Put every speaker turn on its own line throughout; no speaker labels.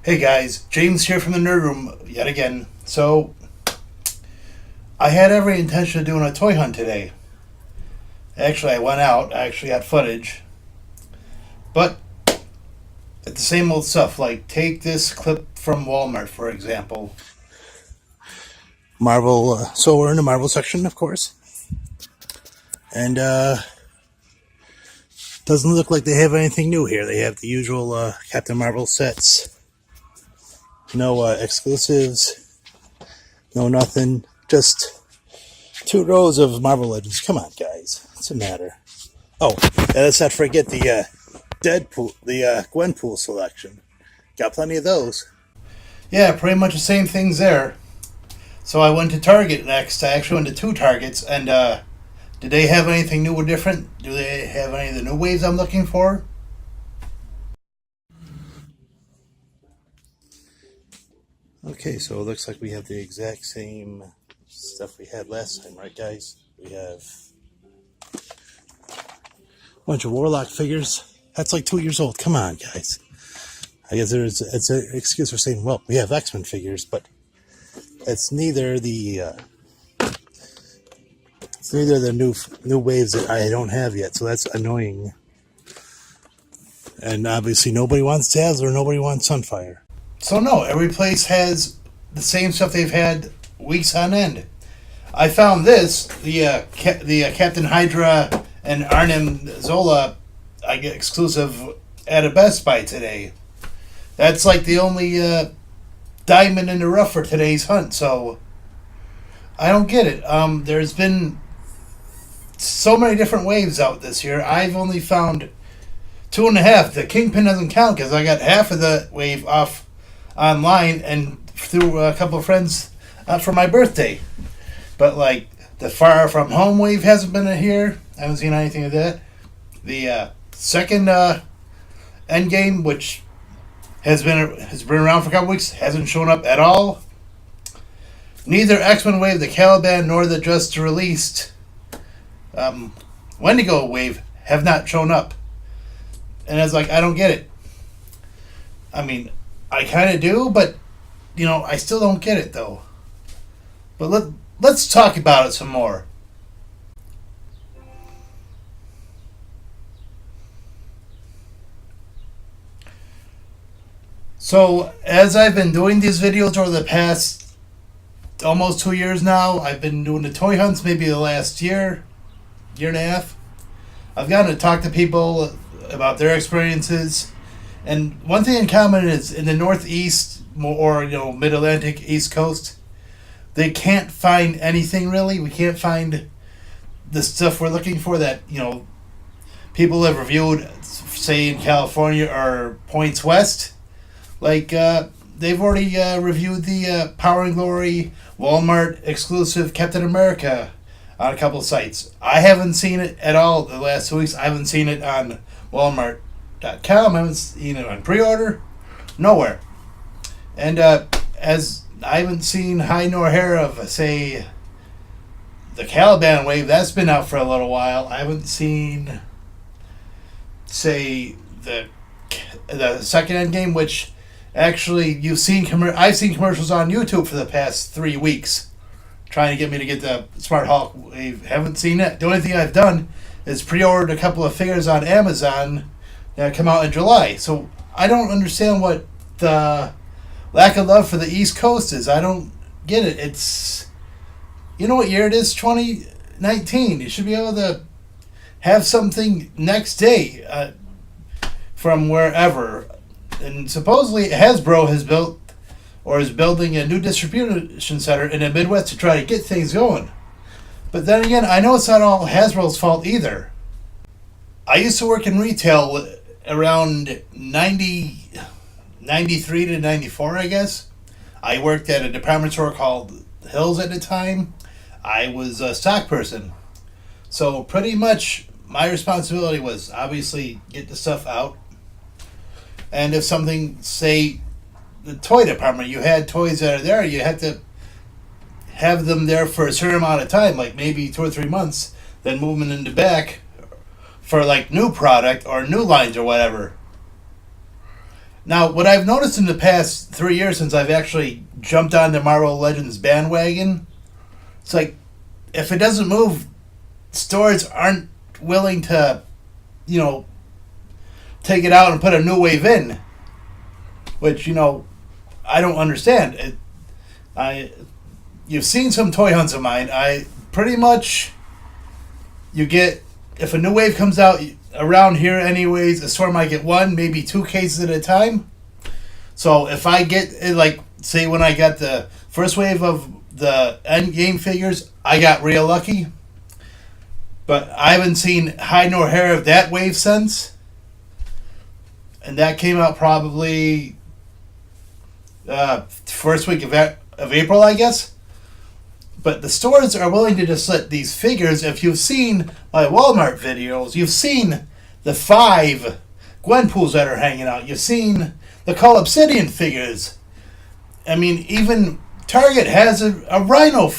Hey guys, James here from the Nerd Room yet again. So, I had every intention of doing a toy hunt today. Actually, I went out, I actually got footage. But, it's the same old stuff. Like, take this clip from Walmart, for example. Marvel, so we're in the Marvel section, of course. And, doesn't look like they have anything new here. They have the usual Captain Marvel sets. No exclusives. No nothing. Just 2 rows of Marvel Legends. Come on, guys. What's the matter? Oh, let's not forget the Deadpool, the Gwenpool selection. Got plenty of those. Yeah, pretty much the same things there. So I went to Target next. I actually went to 2 Targets, and did they have anything new or different? Do they have any of the new waves I'm looking for? Okay, so it looks like we have the exact same stuff we had last time, right, guys? We have a bunch of Warlock figures. That's like 2 years old. Come on, guys. I guess it's an excuse for saying, well, we have X-Men figures, but it's neither the new waves that I don't have yet, so that's annoying. And obviously, nobody wants Dazzler, nobody wants Sunfire. So no, every place has the same stuff they've had weeks on end. I found this, the Captain Hydra and Arnim Zola exclusive at a Best Buy today. That's like the only diamond in the rough for today's hunt, so I don't get it. There's been so many different waves out this year. I've only found 2.5. The Kingpin doesn't count because I got half of the wave off online and through a couple of friends for my birthday. But like the Far From Home wave hasn't been in here. I haven't seen anything of that. The second Endgame, which has been around for a couple weeks, hasn't shown up at all. Neither X-Men wave, the Caliban, nor the just released Wendigo wave have not shown up. And it's like, I don't get it. I mean, I kind of do, but, I still don't get it, though. But let's talk about it some more. So, as I've been doing these videos over the past almost 2 years now, I've been doing the toy hunts maybe the last year and a half. I've gotten to talk to people about their experiences. And one thing in common is in the Northeast or Mid-Atlantic, East Coast, they can't find anything really. We can't find the stuff we're looking for that people have reviewed, say in California or points west. Like they've already reviewed the Power and Glory Walmart exclusive Captain America on a couple of sites. I haven't seen it at all the last 2 weeks. I haven't seen it on Walmart.com. I haven't seen it on pre-order. Nowhere. And as I haven't seen high nor hair of, say, the Caliban wave. That's been out for a little while. I haven't seen, say, the second Endgame, which actually I've seen commercials on YouTube for the past 3 weeks trying to get me to get the Smart Hulk wave. Haven't seen it. The only thing I've done is pre-ordered a couple of figures on Amazon that come out in July. So I don't understand what the lack of love for the East Coast is. I don't get it. It's, what year it is? 2019. You should be able to have something next day from wherever. And supposedly Hasbro has built or is building a new distribution center in the Midwest to try to get things going. But then again, I know it's not all Hasbro's fault either. I used to work in retail around 93 to 94, I guess. I worked at a department store called Hills at the time. I was a stock person. So pretty much my responsibility was obviously get the stuff out. And if something, say, the toy department, you had toys that are there, you had to have them there for a certain amount of time, like maybe 2 or 3 months, then move them into back for like new product or new lines or whatever. Now, what I've noticed in the past 3 years since I've actually jumped on the Marvel Legends bandwagon, it's like if it doesn't move, stores aren't willing to, you know, take it out and put a new wave in, which, you know, I don't understand. You've seen some toy hunts of mine. I pretty much, you get, if a new wave comes out around here anyways, a store might get one, maybe two cases at a time. So if I get, like, say when I got the first wave of the Endgame figures, I got real lucky. But I haven't seen hide nor hair of that wave since. And that came out probably first week of April, I guess. But the stores are willing to just let these figures, if you've seen my Walmart videos, you've seen the 5 Gwenpools that are hanging out. You've seen the Call Obsidian figures. I mean, even Target has a Rhino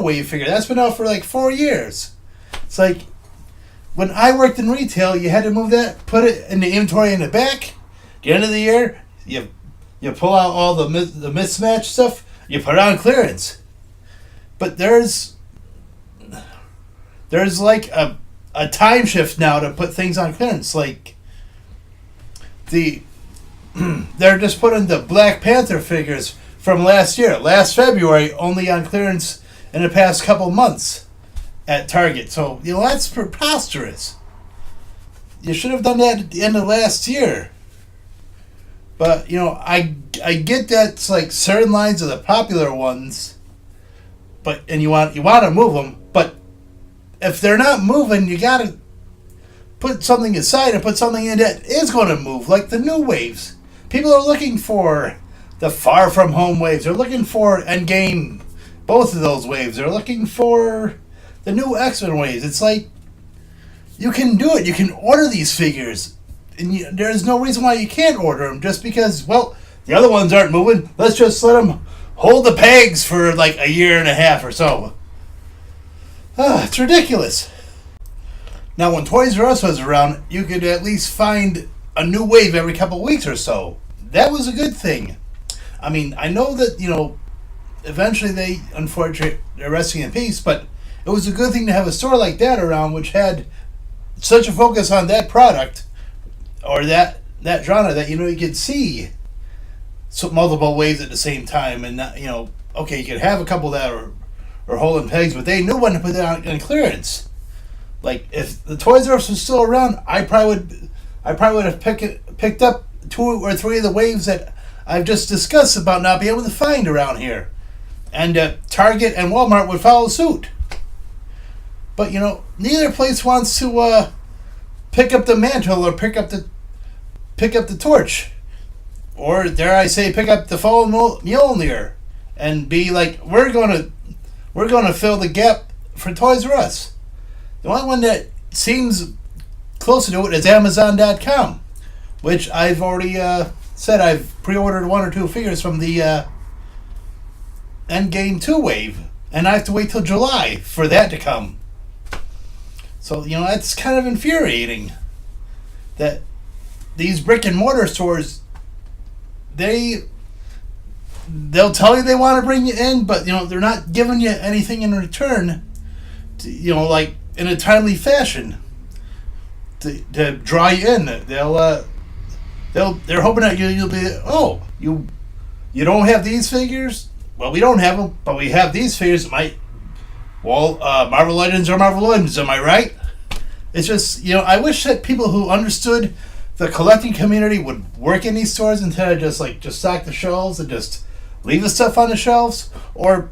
Wave figure. That's been out for like 4 years. It's like, when I worked in retail, you had to move that, put it in the inventory in the back. At the end of the year, you pull out all the mismatched stuff, you put it on clearance. But there's like a time shift now to put things on clearance. Like they're just putting the Black Panther figures from last year, last February, only on clearance in the past couple months at Target. So, you know, that's preposterous. You should have done that at the end of last year. But, you know, I get that it's like certain lines are the popular ones, but and you want to move them, but if they're not moving, you got to put something aside and put something in that is going to move, like the new waves. People are looking for the Far From Home waves. They're looking for Endgame, both of those waves. They're looking for the new X-Men waves. It's like, you can do it. You can order these figures. And there's no reason why you can't order them just because, well, the other ones aren't moving. Let's just let them hold the pegs for like a year and a half or so. It's ridiculous. Now, when Toys R Us was around, you could at least find a new wave every couple weeks or so. That was a good thing. I mean, I know that, you know, eventually they, unfortunately, they're resting in peace, but it was a good thing to have a store like that around which had such a focus on that product or that genre that, you know, you could see multiple waves at the same time and not, you know, okay, you could have a couple that are holding pegs, but they knew when to put that on clearance. Like, if the Toys R Us was still around, I probably would have picked up 2 or 3 of the waves that I've just discussed about not being able to find around here. And Target and Walmart would follow suit. But, you know, neither place wants to pick up the mantle or pick up the torch. Or, dare I say, pick up the fallen Mjolnir and be like, we're gonna fill the gap for Toys R Us. The only one that seems closer to it is Amazon.com, which I've already said I've pre-ordered 1 or 2 figures from the Endgame 2 wave, and I have to wait till July for that to come. So, you know, that's kind of infuriating that these brick and mortar stores, they'll tell you they want to bring you in, but, you know, they're not giving you anything in return, you know, like in a timely fashion to draw you in. They're hoping that you'll be, oh, you don't have these figures? Well, we don't have them, but we have these figures. Marvel Legends are Marvel Legends, am I right? It's just, you know, I wish that people who understood the collecting community would work in these stores instead of just stock the shelves and just leave the stuff on the shelves. Or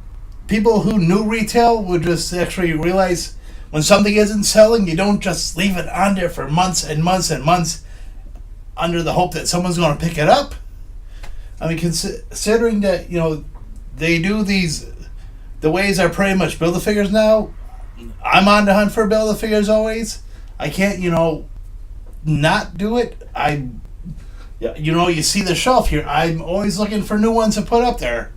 people who knew retail would just actually realize when something isn't selling, you don't just leave it on there for months and months and months under the hope that someone's going to pick it up. I mean, considering that, you know, they do the ways are pretty much Build-A-Figures now. I'm on the hunt for Build-A-Figures always. I can't, you know, not do it. You know, you see the shelf here. I'm always looking for new ones to put up there.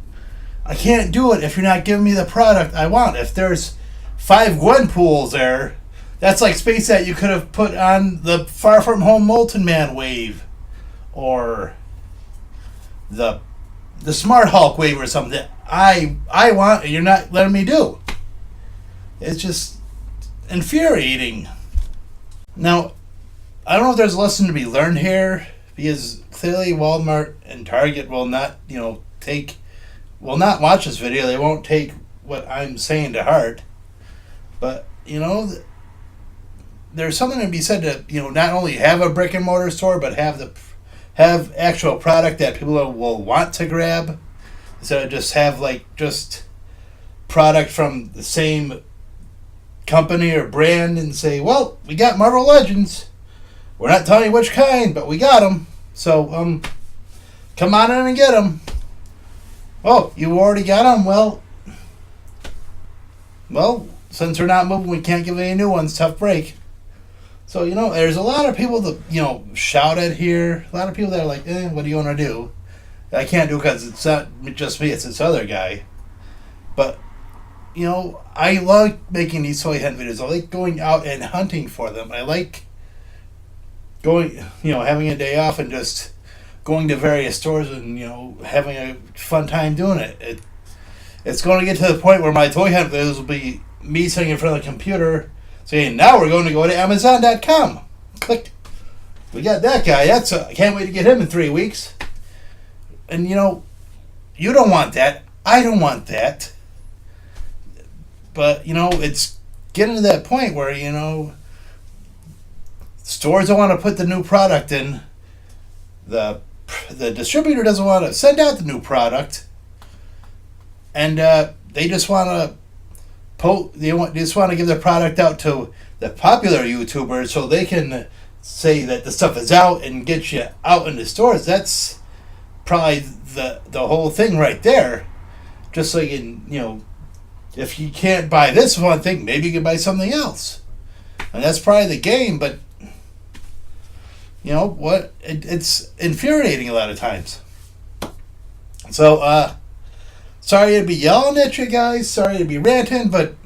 I can't do it if you're not giving me the product I want. If there's 5 Gwenpools there, that's like space that you could have put on the Far From Home Molten Man wave. or the Smart Hulk wave or something that I want and you're not letting me do. It's just infuriating. Now, I don't know if there's a lesson to be learned here, because clearly Walmart and Target will not, will not watch this video. They won't take what I'm saying to heart. But, there's something to be said to, not only have a brick and mortar store, but have actual product that people will want to grab, instead of just have just product from the same company or brand and say, well, we got Marvel Legends. We're not telling you which kind, but we got them. So, come on in and get them. Oh, you already got them? Well, since we're not moving, we can't give any new ones. Tough break. So, there's a lot of people that, shout at here. A lot of people that are like, what do you want to do? I can't do it because it's not just me, it's this other guy. But, I like making these toy hunt videos. I like going out and hunting for them. I like going, having a day off and just going to various stores and, having a fun time doing it. It's going to get to the point where my toy hunt videos will be me sitting in front of the computer saying, now we're going to go to Amazon.com. Click. We got that guy. I can't wait to get him in 3 weeks. And, you don't want that. I don't want that. But, it's getting to that point where, stores don't want to put the new product in. The distributor doesn't want to send out the new product. And they just want to just want to give their product out to the popular YouTubers so they can say that the stuff is out and get you out in the stores. That's probably the whole thing right there. Just so you can, if you can't buy this one thing, maybe you can buy something else. And that's probably the game, but it's infuriating a lot of times. So, sorry to be yelling at you guys, sorry to be ranting, but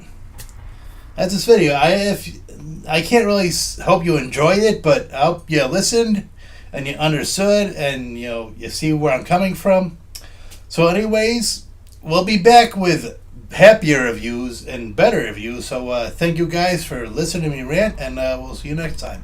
that's this video. I can't really hope you enjoyed it, but I hope you listened and you understood and you see where I'm coming from. So anyways, we'll be back with happier reviews and better reviews. So thank you guys for listening to me rant, and we'll see you next time.